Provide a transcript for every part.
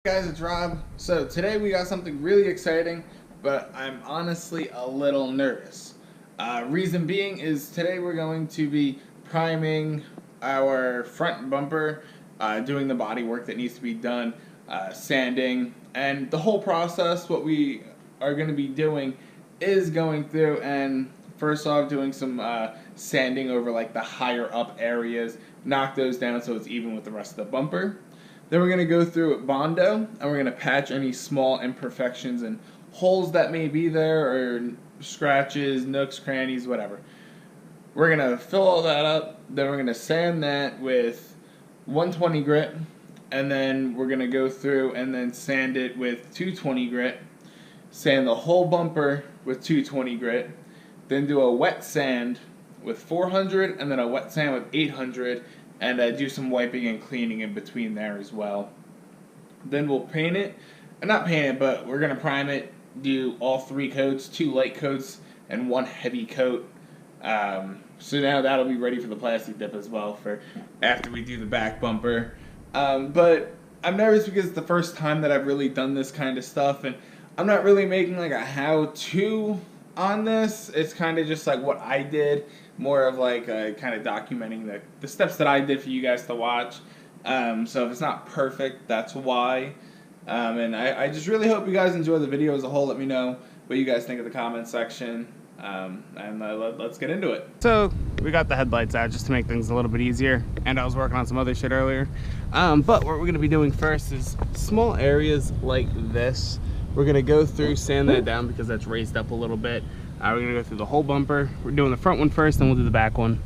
Guys, it's Rob. So today we got something really exciting, but I'm honestly a little nervous. Reason being is today we're going to be priming our front bumper, doing the body work that needs to be done, sanding, and the whole process. What we are going to be doing is going through and first off doing some sanding over like the higher up areas, knock those down so it's even with the rest of the bumper. Then we're going to go through it Bondo, and we're going to patch any small imperfections and holes that may be there, or scratches, nooks, crannies, whatever. We're going to fill all that up, then we're going to sand that with 120 grit, and then we're going to go through and then sand it with 220 grit, sand the whole bumper with 220 grit, then do a wet sand with 400, and then a wet sand with 800, and do some wiping and cleaning in between there as well. Then we'll paint it, not paint it, but we're going to prime it, do all 3 coats, 2 light coats, and 1 heavy coat. So now that'll be ready for the plastic dip as well for after we do the back bumper. But I'm nervous because it's the first time that I've really done this kind of stuff, and I'm not really making like a how-to on this. It's kind of just like what I did, more of like kind of documenting the steps that I did for you guys to watch. So if it's not perfect, that's why. And I just really hope you guys enjoy the video as a whole. Let me know what you guys think in the comment section. And let's get into it. So we got the headlights out just to make things a little bit easier, and I was working on some other shit earlier. But what we're going to be doing first is small areas like this. We're going to go through, sand that down because that's raised up a little bit. We're going to go through the whole bumper. We're doing the front one first, then we'll do the back one.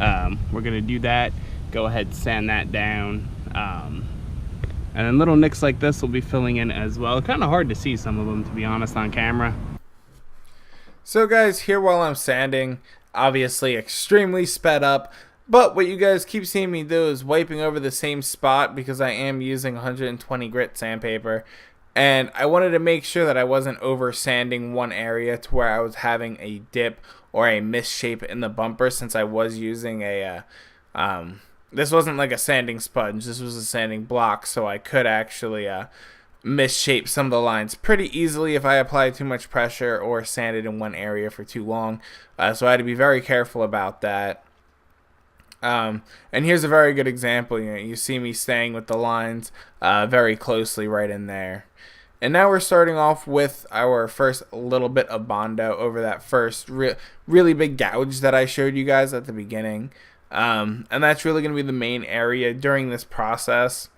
We're going to do that, go ahead, sand that down. And then little nicks like this will be filling in as well. Kind of hard to see some of them, to be honest, on camera. So guys, here while I'm sanding, obviously extremely sped up, but what you guys keep seeing me do is wiping over the same spot because I am using 120 grit sandpaper. And I wanted to make sure that I wasn't over sanding one area to where I was having a dip or a misshape in the bumper, since I was using a, this wasn't like a sanding sponge, this was a sanding block, so I could actually misshape some of the lines pretty easily if I applied too much pressure or sanded in one area for too long. So I had to be very careful about that. And here's a very good example. You see me staying with the lines very closely right in there. And now we're starting off with our first little bit of Bondo over that first really big gouge that I showed you guys at the beginning. And that's really going to be the main area during this process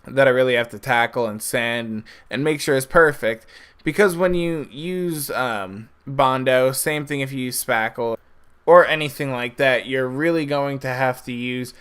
that I really have to tackle and sand and make sure is perfect. Because when you use Bondo, same thing if you use spackle or anything like that, you're really going to have to use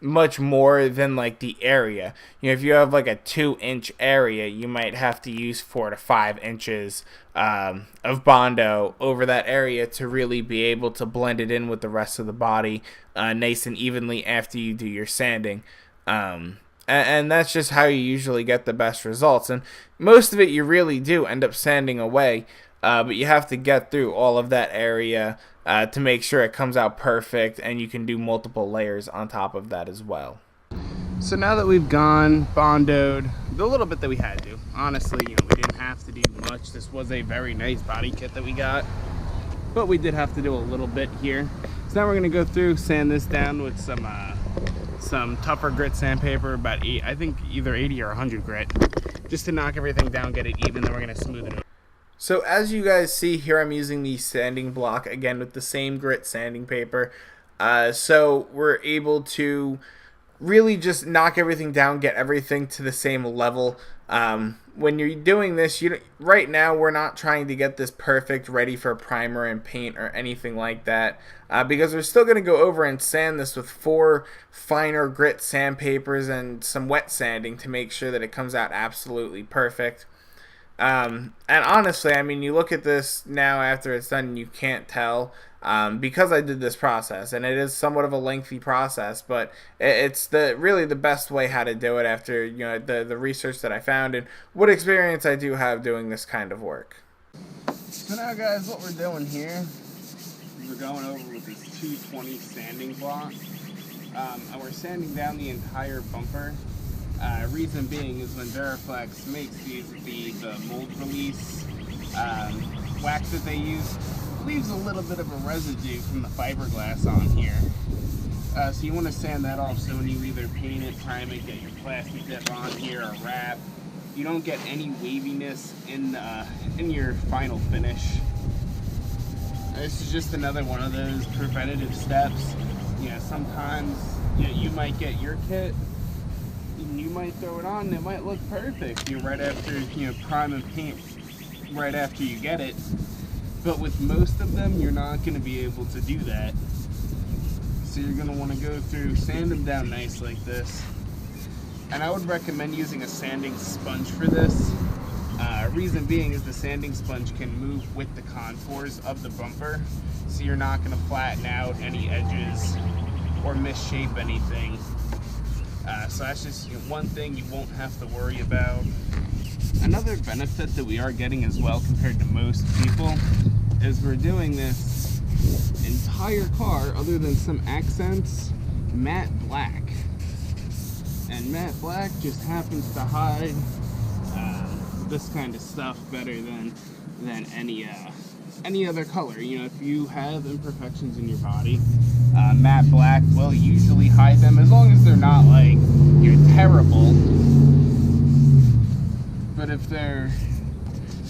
much more than like the area. If you have like a 2-inch area, you might have to use 4 to 5 inches of Bondo over that area to really be able to blend it in with the rest of the body nice and evenly after you do your sanding. And that's just how you usually get the best results. And most of it you really do end up sanding away, but you have to get through all of that area to make sure it comes out perfect, and you can do multiple layers on top of that as well. So now that we've gone bondoed the little bit that we had to, honestly, we didn't have to do much. This was a very nice body kit that we got, but we did have to do a little bit here. So now we're going to go through, sand this down with some tougher grit sandpaper, about I think either 80 or 100 grit, just to knock everything down, get it even. Then we're going to smooth it over. So as you guys see here, I'm using the sanding block again with the same grit sanding paper. So we're able to really just knock everything down, get everything to the same level. When you're doing this, right now we're not trying to get this perfect, ready for primer and paint or anything like that, because we're still going to go over and sand this with 4 finer grit sandpapers and some wet sanding to make sure that it comes out absolutely perfect. And honestly, I mean, you look at this now after it's done, you can't tell, because I did this process, and it is somewhat of a lengthy process, but it's really the best way how to do it after the research that I found and what experience I do have doing this kind of work. So now, guys, what we're doing here is we're going over with this 220 sanding block, and we're sanding down the entire bumper. Reason being is when Duraflex makes the mold release wax that they use leaves a little bit of a residue from the fiberglass on here. So you want to sand that off, so when you either paint it, prime it, get your plastic dip on here or wrap, you don't get any waviness in your final finish. This is just another one of those preventative steps. Sometimes you might get your kit and you might throw it on and it might look perfect right after prime and paint right after you get it, but with most of them you're not going to be able to do that. So you're going to want to go through, sand them down nice like this, and I would recommend using a sanding sponge for this. Reason being is the sanding sponge can move with the contours of the bumper, so you're not going to flatten out any edges or misshape anything. So that's just one thing you won't have to worry about. Another benefit that we are getting as well compared to most people is we're doing this entire car, other than some accents, matte black. And matte black just happens to hide this kind of stuff better than any other color. If you have imperfections in your body, matte black will usually hide them, as long as they're not like terrible. But if they're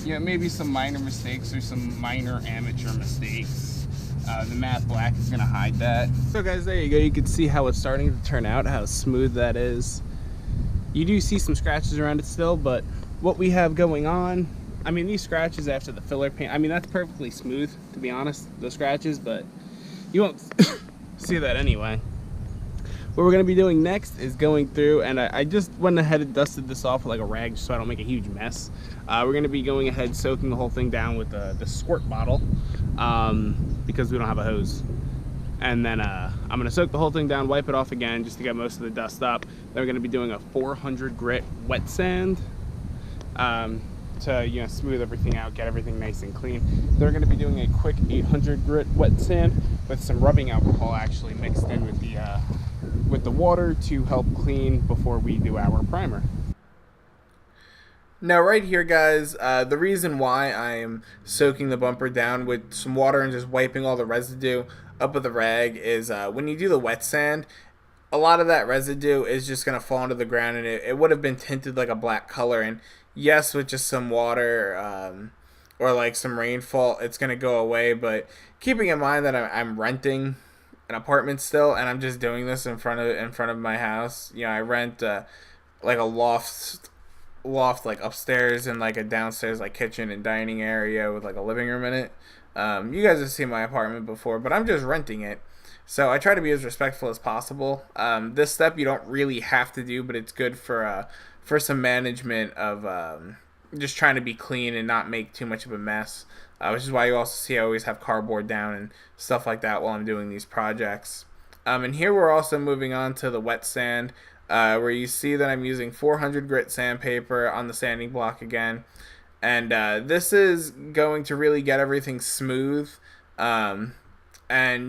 maybe some minor mistakes or some minor amateur mistakes, the matte black is going to hide that. So guys, there you go. You can see how it's starting to turn out, how smooth that is. You do see some scratches around it still, but what we have going on, I mean, these scratches after the filler paint, I mean, that's perfectly smooth, to be honest, those scratches, but you won't see that anyway. What we're going to be doing next is going through, and I just went ahead and dusted this off with like a rag so I don't make a huge mess. We're going to be going ahead soaking the whole thing down with the squirt bottle, because we don't have a hose. And then I'm going to soak the whole thing down, wipe it off again just to get most of the dust up. Then we're going to be doing a 400 grit wet sand to smooth everything out, get everything nice and clean. Then we're going to be doing a quick 800 grit wet sand with some rubbing alcohol actually mixed in with the water to help clean before we do our primer. Now right here, guys, the reason why I am soaking the bumper down with some water and just wiping all the residue up with a rag is when you do the wet sand, a lot of that residue is just going to fall into the ground, and it would have been tinted like a black color. And yes, with just some water or like some rainfall, it's going to go away. But keeping in mind that I'm renting an apartment still, and I'm just doing this in front of my house. I rent like a loft like upstairs and like a downstairs like kitchen and dining area with like a living room in it. You guys have seen my apartment before, but I'm just renting it, so I try to be as respectful as possible. This step you don't really have to do, but it's good for some management of just trying to be clean and not make too much of a mess, which is why you also see I always have cardboard down and stuff like that while I'm doing these projects. And here we're also moving on to the wet sand, where you see that I'm using 400 grit sandpaper on the sanding block again. And this is going to really get everything smooth. And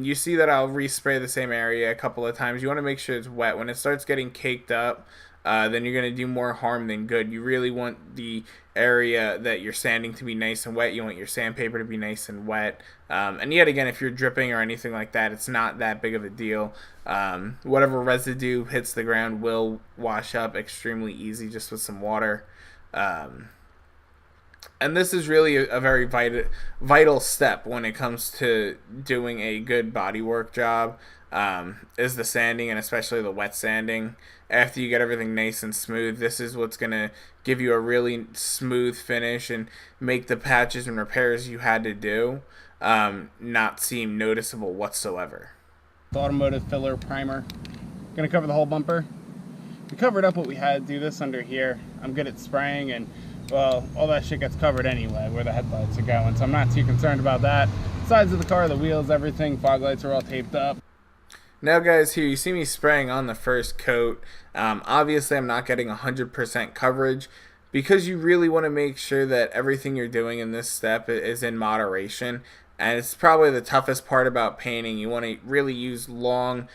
you see that I'll respray the same area a couple of times. You want to make sure it's wet. When it starts getting caked up, then you're going to do more harm than good. You really want the area that you're sanding to be nice and wet. You want your sandpaper to be nice and wet. And yet again, if you're dripping or anything like that, it's not that big of a deal. Whatever residue hits the ground will wash up extremely easy just with some water. And this is really a very vital step when it comes to doing a good bodywork job, is the sanding, and especially the wet sanding. After you get everything nice and smooth, this is what's going to give you a really smooth finish and make the patches and repairs you had to do not seem noticeable whatsoever. The automotive filler primer, going to cover the whole bumper. We covered up what we had to do this under here. I'm good at spraying, and well, all that shit gets covered anyway where the headlights are going, so I'm not too concerned about that. Sides of the car, the wheels, everything, fog lights are all taped up. Now guys, here you see me spraying on the first coat. Obviously I'm not getting 100% coverage, because you really want to make sure that everything you're doing in this step is in moderation. And it's probably the toughest part about painting. You want to really use long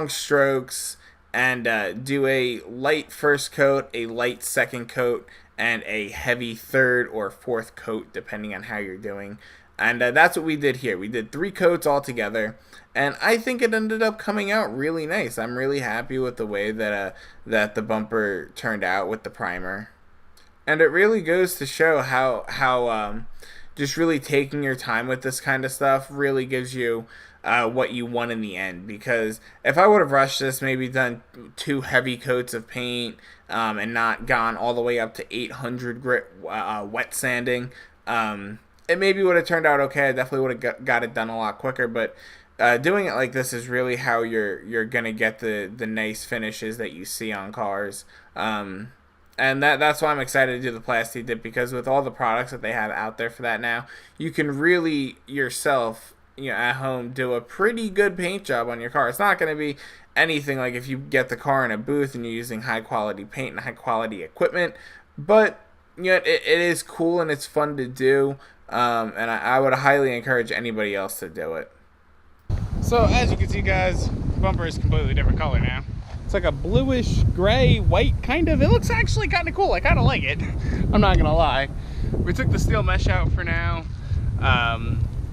strokes and do a light first coat, a light second coat, and a heavy third or fourth coat, depending on how you're doing. And that's what we did here. We did 3 coats all together, and I think it ended up coming out really nice. I'm really happy with the way that the bumper turned out with the primer. And it really goes to show how just really taking your time with this kind of stuff really gives you what you want in the end. Because if I would have rushed this, maybe done 2 heavy coats of paint and not gone all the way up to 800 grit wet sanding, it maybe would have turned out okay. I definitely would have got it done a lot quicker. But doing it like this is really how you're gonna get the nice finishes that you see on cars. And that's why I'm excited to do the Plasti Dip, because with all the products that they have out there for that now, you can really yourself, at home, do a pretty good paint job on your car. It's not going to be anything like if you get the car in a booth and you're using high quality paint and high quality equipment, but it is cool and it's fun to do, and I would highly encourage anybody else to do it. So as you can see, guys, the bumper is completely different color now. It's like a bluish gray white kind of. It looks actually kind of cool. I kind of like it. I'm not gonna lie. We took the steel mesh out for now,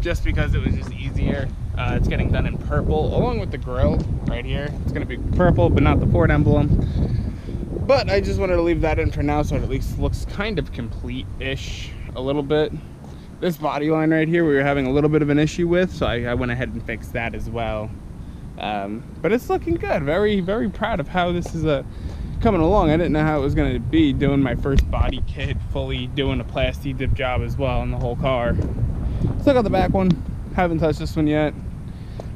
just because it was just easier. It's getting done in purple along with the grill right here. It's gonna be purple, but not the Ford emblem. But I just wanted to leave that in for now, so it at least looks kind of complete-ish a little bit. This body line right here, we were having a little bit of an issue with, so I went ahead and fixed that as well. But it's looking good. Very, very proud of how this is coming along. I didn't know how it was going to be doing my first body kit, fully doing a Plasti Dip job as well on the whole car. Still got the back one. Haven't touched this one yet.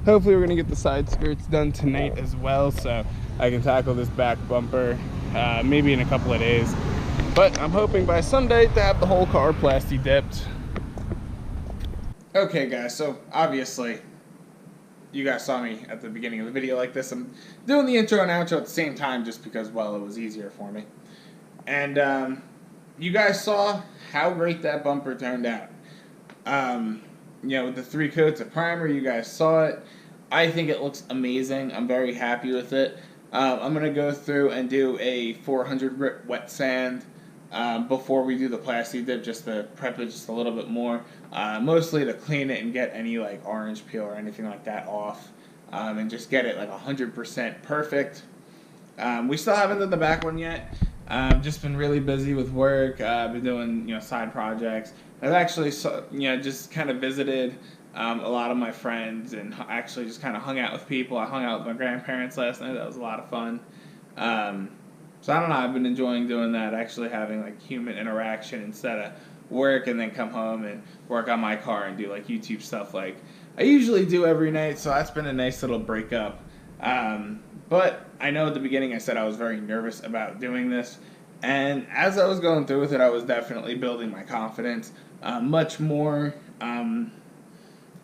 Hopefully we're going to get the side skirts done tonight as well, so I can tackle this back bumper maybe in a couple of days. But I'm hoping by Sunday to have the whole car Plasti Dipped. Okay guys, so obviously you guys saw me at the beginning of the video like this. I'm doing the intro and outro at the same time just because, well, it was easier for me. And you guys saw how great that bumper turned out. With the 3 coats of primer, you guys saw it. I think it looks amazing. I'm very happy with it. I'm going to go through and do a 400 grit wet sand before we do the Plasti Dip, just to prep it just a little bit more. Mostly to clean it and get any like orange peel or anything like that off, and just get it like 100% perfect. We still haven't done the back one yet. I've just been really busy with work. I've been doing side projects. I've actually just kind of visited a lot of my friends and actually just kind of hung out with people. I hung out with my grandparents last night. That was a lot of fun. So I don't know, I've been enjoying doing that, actually having like human interaction instead of work and then come home and work on my car and do like YouTube stuff like I usually do every night. So that's been a nice little breakup. But I know at the beginning I said I was very nervous about doing this, and as I was going through with it, I was definitely building my confidence much more. And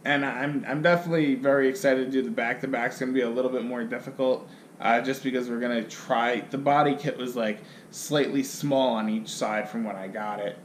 I'm definitely very excited to do the back-to-back. It's going to be a little bit more difficult. Just because we're going to try, the body kit was like slightly small on each side from when I got it.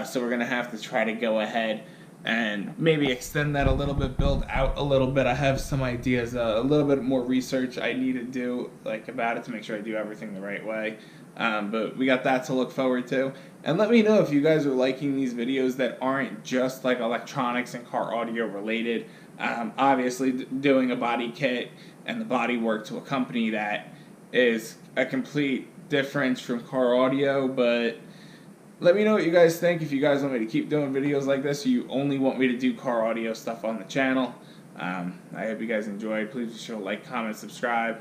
So we're going to have to try to go ahead and maybe extend that a little bit, build out a little bit. I have some ideas, a little bit more research I need to do about it to make sure I do everything the right way. But we got that to look forward to. And let me know if you guys are liking these videos that aren't just like electronics and car audio related. Obviously doing a body kit and the body work to accompany that is a complete difference from car audio, but let me know what you guys think. If you guys want me to keep doing videos like this, or you only want me to do car audio stuff on the channel. I hope you guys enjoyed. Please be sure to like, comment, subscribe.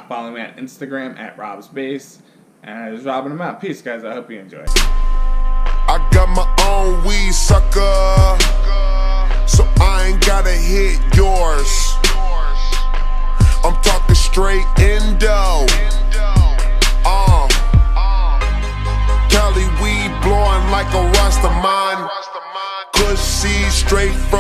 Follow me on Instagram at RobsBase. And this is Rob and I'm out. Peace, guys. I hope you enjoy. I got my own weed sucker, so I ain't gotta hit yours. I'm talking straight endo. Cali weed blowing like a Rastaman. Good seed straight from